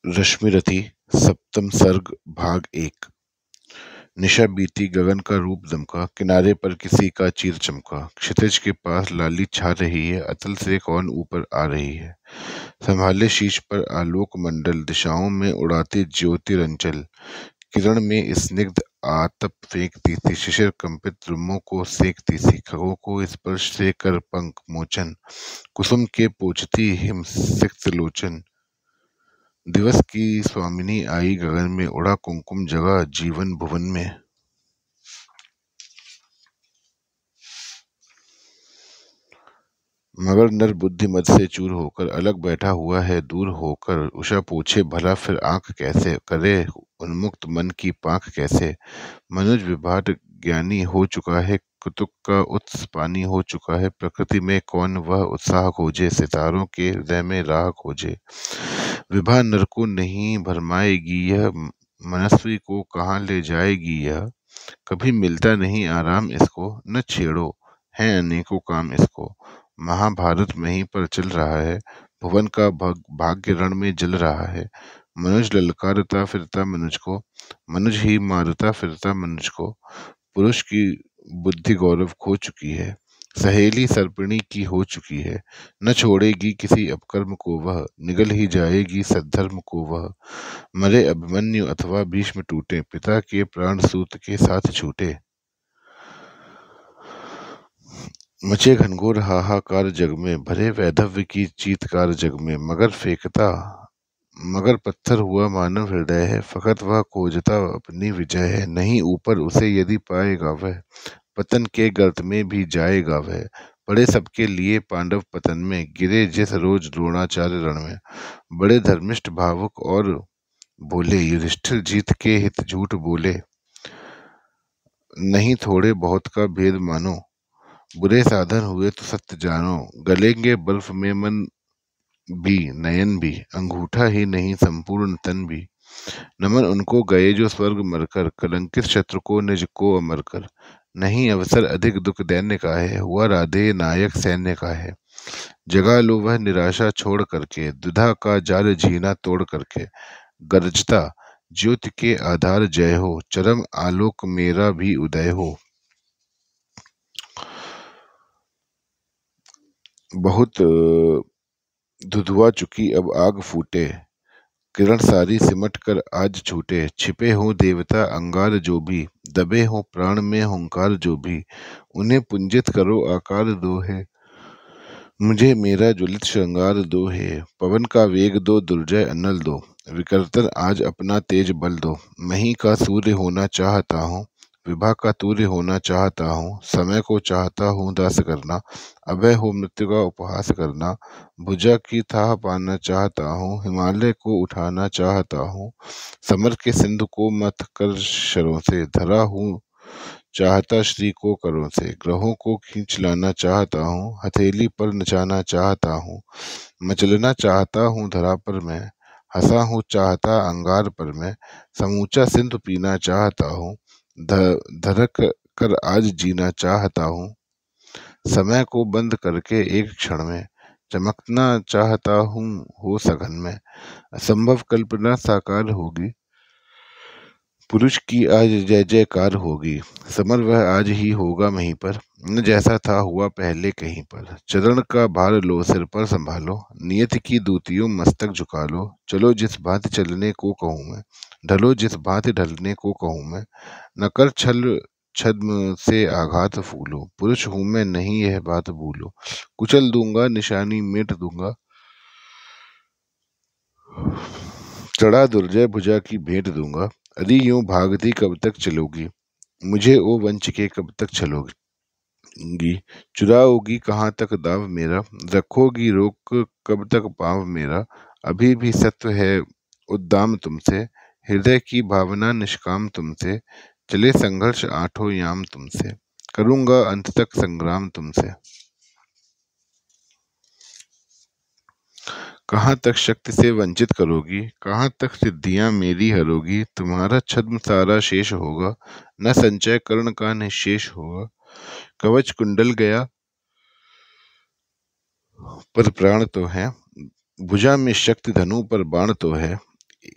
रश्मिरथी सप्तम सर्ग भाग 1। निशा बीती, गगन का रूप दमका, किनारे पर किसी का चीर चमका। क्षितिज के पास लाली छा रही है, अतल से कौन ऊपर आ रही है। संभाले शीश पर आलोक मंडल, दिशाओं में उड़ाती ज्योतिरंचल। किरण में स्निग्ध आतप फेंकती थी, शिशिर कंपित द्रुमों को सेकती सी। खगों को स्पर्श से कर पंख मोचन, कुसुम के पोंछती हिम सिक्त लोचन। दिवस की स्वामिनी आई गगन में, उड़ा कुमकुम जगा जीवन भुवन में। मगर नर बुद्धि मद से चूर होकर, अलग बैठा हुआ है दूर होकर। उषा पूछे भला फिर आंख कैसे, करे उन्मुक्त मन की पांख कैसे। मनुज विभाट ज्ञानी हो चुका है, कुतुक का उत्स पानी हो चुका है। प्रकृति में कौन वह उत्साह खोजे, सितारों के हृदय में राह खोजे। विभा नर को नहीं भरमाएगी यह, मनस्वी को कहाँ ले जाएगी यह। कभी मिलता नहीं आराम इसको, न छेड़ो हैं अनेकों काम इसको। महाभारत में ही पर चल रहा है, भुवन का भाग्य रण में जल रहा है। मनुज ललकारता फिरता मनुज को, मनुज ही मारता फिरता मनुज को। पुरुष की बुद्धि गौरव खो चुकी है, सहेली सर्पिणी की हो चुकी है। न छोड़ेगी किसी अपकर्म को वह, निगल ही जाएगी सद्धर्म को वह। मरे अभिमन्यु अथवा भीष्म टूटे, पिता के प्राण सूत के साथ छूटे। मचे घनघोर हाहाकार जग में, भरे वैधव्य की चीत्कार जग में। मगर पत्थर हुआ मानव हृदय है, फकत वह खोजता अपनी विजय है। नहीं ऊपर उसे यदि पाएगा वह, पतन के गर्त में भी जाएगा वह। पड़े सबके लिए पांडव पतन में, गिरे जिस रोज द्रोणाचार्य रण में। बड़े धर्मिष्ठ भावुक और बोले, युधिष्ठिर जीत के हित झूठ बोले। नहीं थोड़े बहुत का भेद मानो, बुरे साधन हुए तो सत्य जानो। गलेंगे बर्फ में मन भी नयन भी, अंगूठा ही नहीं संपूर्ण तन भी। नमन उनको गए जो स्वर्ग मरकर, कलंकित शत्रु को निज को अमर कर। नहीं अवसर अधिक दुख दैन्य का है, हुआ राधे नायक सैन्य का है। जगा लो वह निराशा छोड़ करके, द्विधा का जाल झीना तोड़ करके। गरजता ज्योति के आधार जय हो, चरम आलोक मेरा भी उदय हो। बहुत धुधुआ चुकी अब आग फूटे, किरण सारी सिमट कर आज छूटे। छिपे हों देवता अंगार जो भी, दबे हों प्राण में हुंकार जो भी। उन्हें पुंजित करो आकार दो है, मुझे मेरा ज्वलित श्रृंगार दो है। पवन का वेग दो, दुर्जय अनल दो, विकर्तन आज अपना तेज बल दो। मही का सूर्य होना चाहता हूँ, विभा का तूर्य होना चाहता हूँ। समय को चाहता हूँ दास करना, अभय हो मृत्यु का उपहास करना। भुजा की थाह पाना चाहता हूँ, हिमालय को उठाना चाहता हूँ। समर के सिंधु को मथ कर शरों से, धरा हूँ चाहता श्री को करों से। ग्रहों को खींच लाना चाहता हूँ, हथेली पर नचाना चाहता हूँ। मचलना चाहता हूँ धरा पर मैं, हंसा हूँ चाहता अंगार पर मैं। समूचा सिंधु पीना चाहता हूँ, धड़क कर आज जीना चाहता हूँ। समय को बंद करके एक क्षण में, चमकना चाहता हूँ हो सघन में। असंभव कल्पना साकार होगी, पुरुष की आज जय जयकार होगी। समर वह आज ही होगा वहीं पर, न जैसा था हुआ पहले कहीं पर। चरण का भार लो सिर पर संभालो, नियति की दूतियों मस्तक झुका लो। चलो जिस भांति चलने को कहूँ मैं, ढलो जिस भांति ढलने को कहूँ मैं। न कर छल छद्म से आघात फूलो, पुरुष हूं मैं नहीं यह बात भूलो। कुचल दूंगा निशानी मेट दूंगा, चढ़ा दुर्जय भुजा की भेंट दूंगा। अरे यूं भागती कब तक चलोगी, मुझे ओ वंचिके कब तक छलोगी। चुराओगी कहाँ तक दाव मेरा, रखोगी रोक कब तक पाँव मेरा। अभी भी सत्व है उद्दाम तुमसे, हृदय की भावना निष्काम तुमसे। चले संघर्ष आठों याम तुमसे, करूंगा अंत तक संग्राम तुमसे। कहाँ तक शक्ति से वंचित करोगी, कहाँ तक सिद्धियां मेरी हरोगी। तुम्हारा छद्म सारा शेष होगा, न संचय कर्ण का निशेष होगा। कवच कुंडल गया पर प्राण तो है, भुजा में शक्ति धनु पर बाण तो है।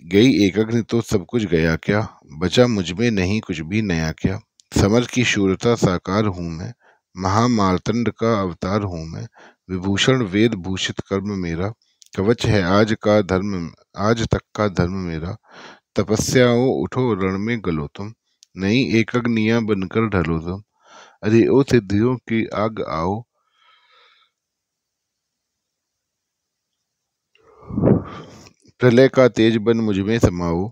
गई एकअग्नि तो सब कुछ गया क्या, बचा मुझमें नहीं कुछ भी नया क्या। समर की शूरता साकार हूँ मैं, महामार्तंड का अवतार हूँ मैं। विभूषण वेद भूषित कर्म मेरा, कवच है आज तक का धर्म मेरा। तपस्याओं उठो रण में गलो तुम, नई एकअग्नियां बनकर ढलो तुम। अरे ओ सिद्धियों की आग आओ, प्रलय का तेज बन मुझमें समाओ।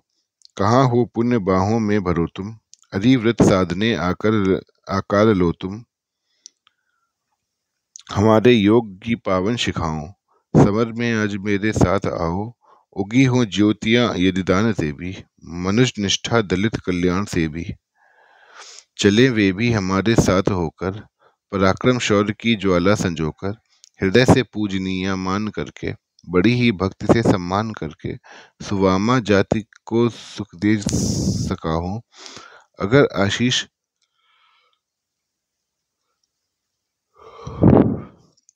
कहाँ हो पुण्य बाहों में भरो तुम, अधिव्रत साधने आकार लो तुम। हमारे योग की पावन शिखाओं, समर में आज मेरे साथ आओ। उगी हो ज्योतियां यदि दान से भी, मनुष्य निष्ठा दलित कल्याण से भी। चले वे भी हमारे साथ होकर, पराक्रम शौर्य की ज्वाला संजोकर। हृदय से पूजनीय मान करके, बड़ी ही भक्ति से सम्मान करके। सुवामा जाति को सुख दे सका हूँ, अगर आशीष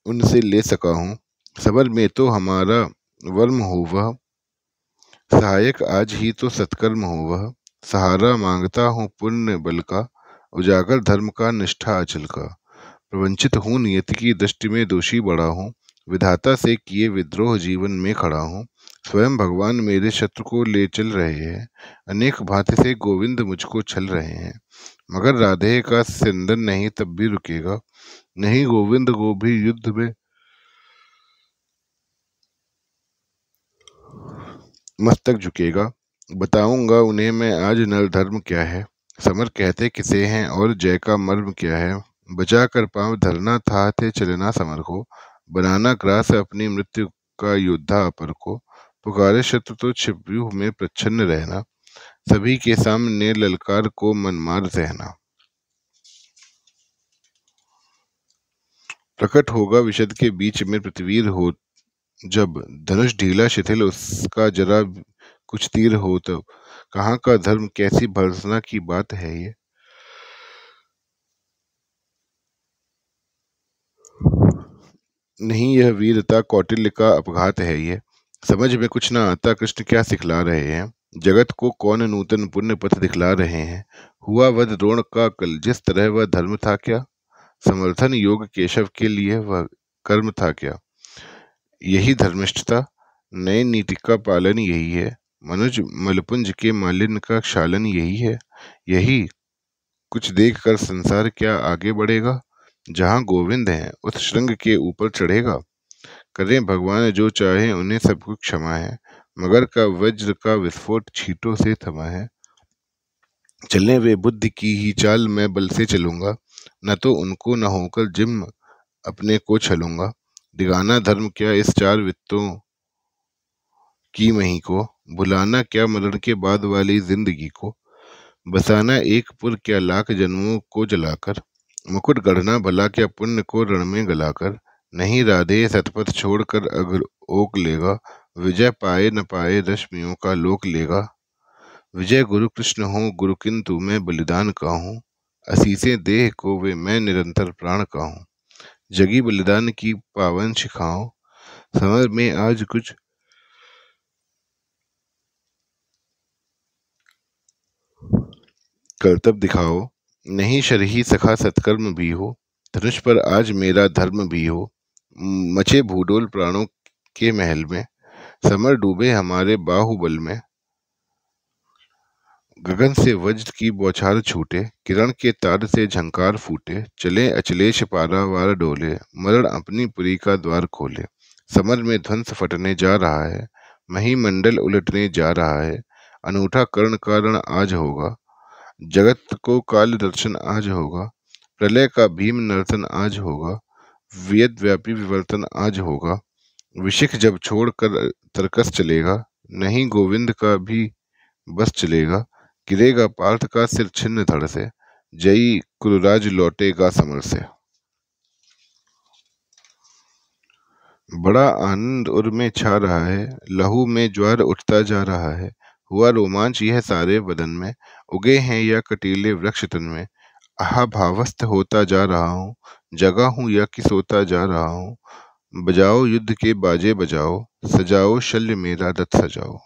उनसे ले सका हूँ। सबर में तो हमारा वर्म हो वह, सहायक आज ही तो सत्कर्म हो वह। सहारा मांगता हूँ पुण्य बल का, उजागर धर्म का निष्ठा अचल का। प्रवंचित हूँ नियति की दृष्टि में दोषी बड़ा हूँ, विधाता से किए विद्रोह जीवन में खड़ा हूँ। स्वयं भगवान मेरे शत्रु को ले चल रहे हैं, अनेक भांति से गोविंद मुझको छल रहे हैं। मगर राधे का सिंदन नहीं तब भी रुकेगा, नहीं गोविंद को भी युद्ध में मस्तक झुकेगा। बताऊंगा उन्हें मैं आज नर धर्म क्या है, समर कहते किसे हैं और जय का मर्म क्या है। बचा कर पांव धरना था थे चलना समर को, बनाना ग्रास अपनी मृत्यु का योद्धा अपर को। पुकारे शत्रु तो छिपव्यूह में प्रच्छन्न रहना, सभी के सामने ललकार को मनमार सहना। प्रकट होगा विशद के बीच में पृथ्वीर हो, जब धनुष ढीला शिथिल उसका जरा कुछ तीर हो तब। कहाँ का धर्म कैसी भर्त्सना की बात है ये। नहीं यह वीरता कौटिल्य का अपघात है ये, समझ में कुछ ना आता कृष्ण क्या सिखला रहे हैं। जगत को कौन नूतन पुण्य पथ दिखला रहे हैं। हुआ वध द्रोण का कल, जिस तरह वह धर्म था क्या, समर्थन योग केशव के लिए वह कर्म था क्या। यही धर्मिष्ठता, नए नीति का पालन यही है। मनुज मलपुंज के मालिन्य का क्षालन यही है। यही कुछ देख कर संसार क्या आगे बढ़ेगा। जहाँ गोविंद हैं उस श्रृंग के ऊपर चढ़ेगा। करें भगवान जो चाहे उन्हें सब कुछ क्षमा है, मगर का वज्र का विस्फोट छींटों से थमा है। चलने वे बुद्धि की ही चाल मैं बल से चलूंगा, न तो उनको न होकर जिम अपने को छलूंगा। दिगाना धर्म क्या इस चार वित्तों की मही को, भुलाना क्या मरण के बाद वाली जिंदगी को। बसाना एक पुर क्या लाख जन्मों को जलाकर, मुकुट गढ़ना भला क्या पुण्य को रण में गलाकर। नहीं राधे सतपथ छोड़कर अगर ओक लेगा, विजय पाए न पाए रश्मियों का लोक लेगा। विजय गुरु कृष्ण हो गुरु किंतु मैं बलिदान का हूँ, असीसे देह को वे मैं निरंतर प्राण का हूँ। जगी बलिदान की पावन शिखाओं, समझ में आज कुछ कर्तव्य दिखाओ। नहीं शरही सखा सत्कर्म भी हो, धनुष पर आज मेरा धर्म भी हो। मचे भूडोल प्राणों के महल में, समर डूबे हमारे बाहुबल में। गगन से वज्र की बौछार छूटे, किरण के तार से झंकार फूटे। चले अचलेश पारावार डोले, मरण अपनी पुरी का द्वार खोले। समर में ध्वंस फटने जा रहा है, महीमंडल उलटने जा रहा है। अनूठा कर्ण कारण आज होगा, जगत को काल दर्शन आज होगा। प्रलय का भीम नर्तन आज होगा, वेद व्यापी विवर्तन आज होगा। विशिख जब छोड़कर तरकस चलेगा, नहीं गोविंद का भी बस चलेगा। गिरेगा पार्थ का सिर छिन्न धड़ से, जयी कुरुराज लौटेगा समर से। बड़ा आनंद उर में छा रहा है, लहू में ज्वार उठता जा रहा है। हुआ रोमांच यह सारे बदन में, उगे हैं या कटीले वृक्ष तन में। आहा भावस्थ होता जा रहा हूँ, जगा हूँ या कि सोता जा रहा हूँ। बजाओ युद्ध के बाजे बजाओ, सजाओ शल्य मेरा रथ सजाओ।